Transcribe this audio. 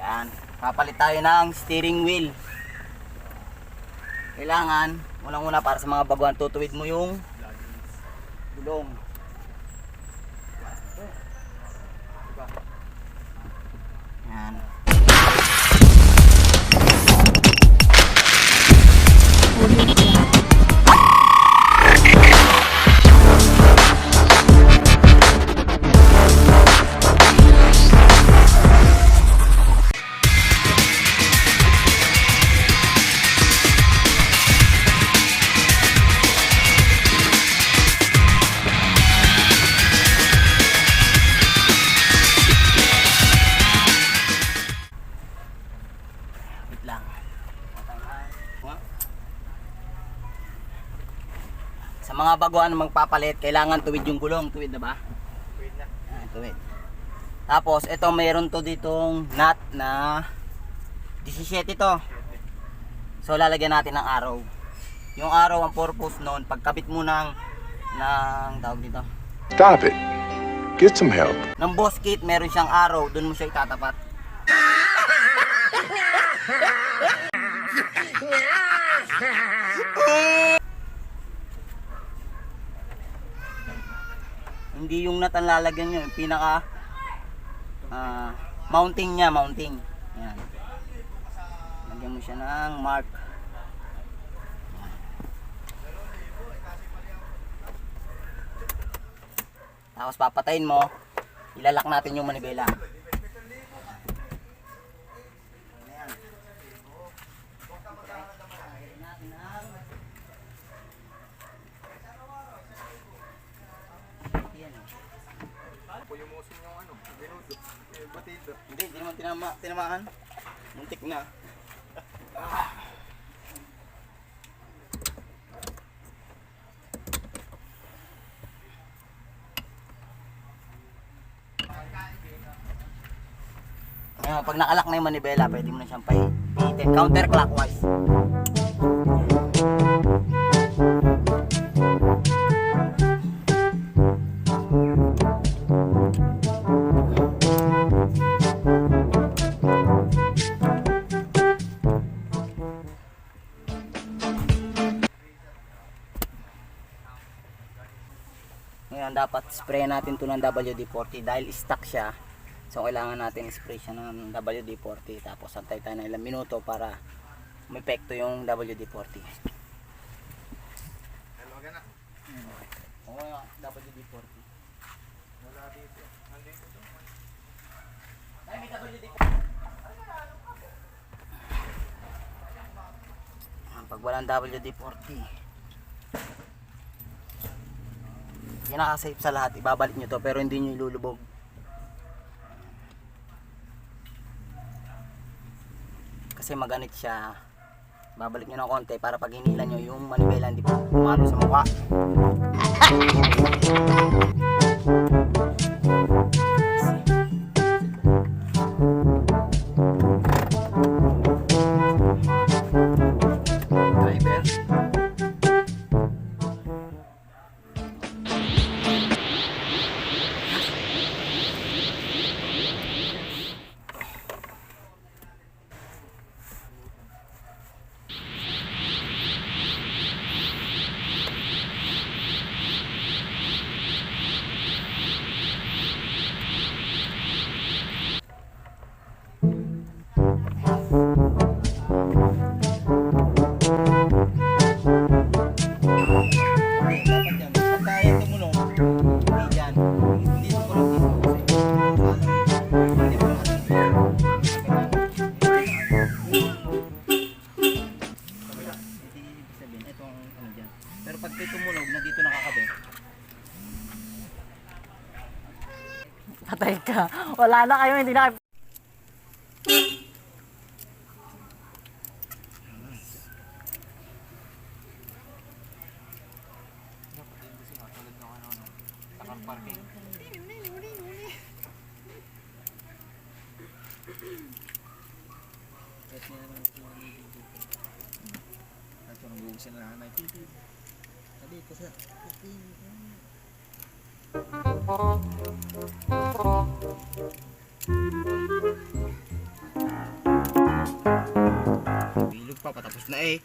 Yan. Papalit tayo ng steering wheel. Kailangan, unang-una para sa mga baguhan, tutuwid mo yung gulong. Yan. Sa mga baguhan na magpapalit, kailangan tuwid yung gulong. Tuwid na ba? Tuwid na. Tuwid. Tapos, ito mayroon to ditong nut na 17 ito. So, lalagyan natin ng arrow. Yung arrow, ang purpose noon, pagkabit mo ng tawag dito. Stop it. Get some help. Ng boss kit, meron siyang arrow. Doon mo siya itatapat. Hindi yung nut ang lalagyan nyo, yung pinaka mounting nya, mounting. Yan. Lagyan mo siya ng mark. Yan. Tapos papatayin mo, ilalak natin yung manibela. Puyumusin yung ano, binudo, yung batido. Hindi naman tinamaan. Muntik na. Ngayon, pag nakalak na yung manibela, pwede mo na siyang pahitin. Counterclockwise. Ngayon, dapat spray natin ito ng WD-40 dahil stuck siya. So, kailangan natin spray siya ng WD-40. Tapos, antay tayo ng ilang minuto para umepekto yung WD-40. Hello, na. Oo, WD-40. Wala dito. Nandito to. Ay, may WD-40. Pag walang WD-40, yan nakasafe sa lahat. Ibabalik nyo to pero hindi nyo ilulubog. Kasi maganit siya. Babalik nyo ng konti para pag hinila nyo yung manibela hindi pa pumalo sa mukha. Driver. Pero pag tumulog na dito nakakabit. Patay ka. Wala na kayo, hindi na kayo. Parking. Ito nang gugusin na nanay. Sabi ko siya. pa, patapos na eh.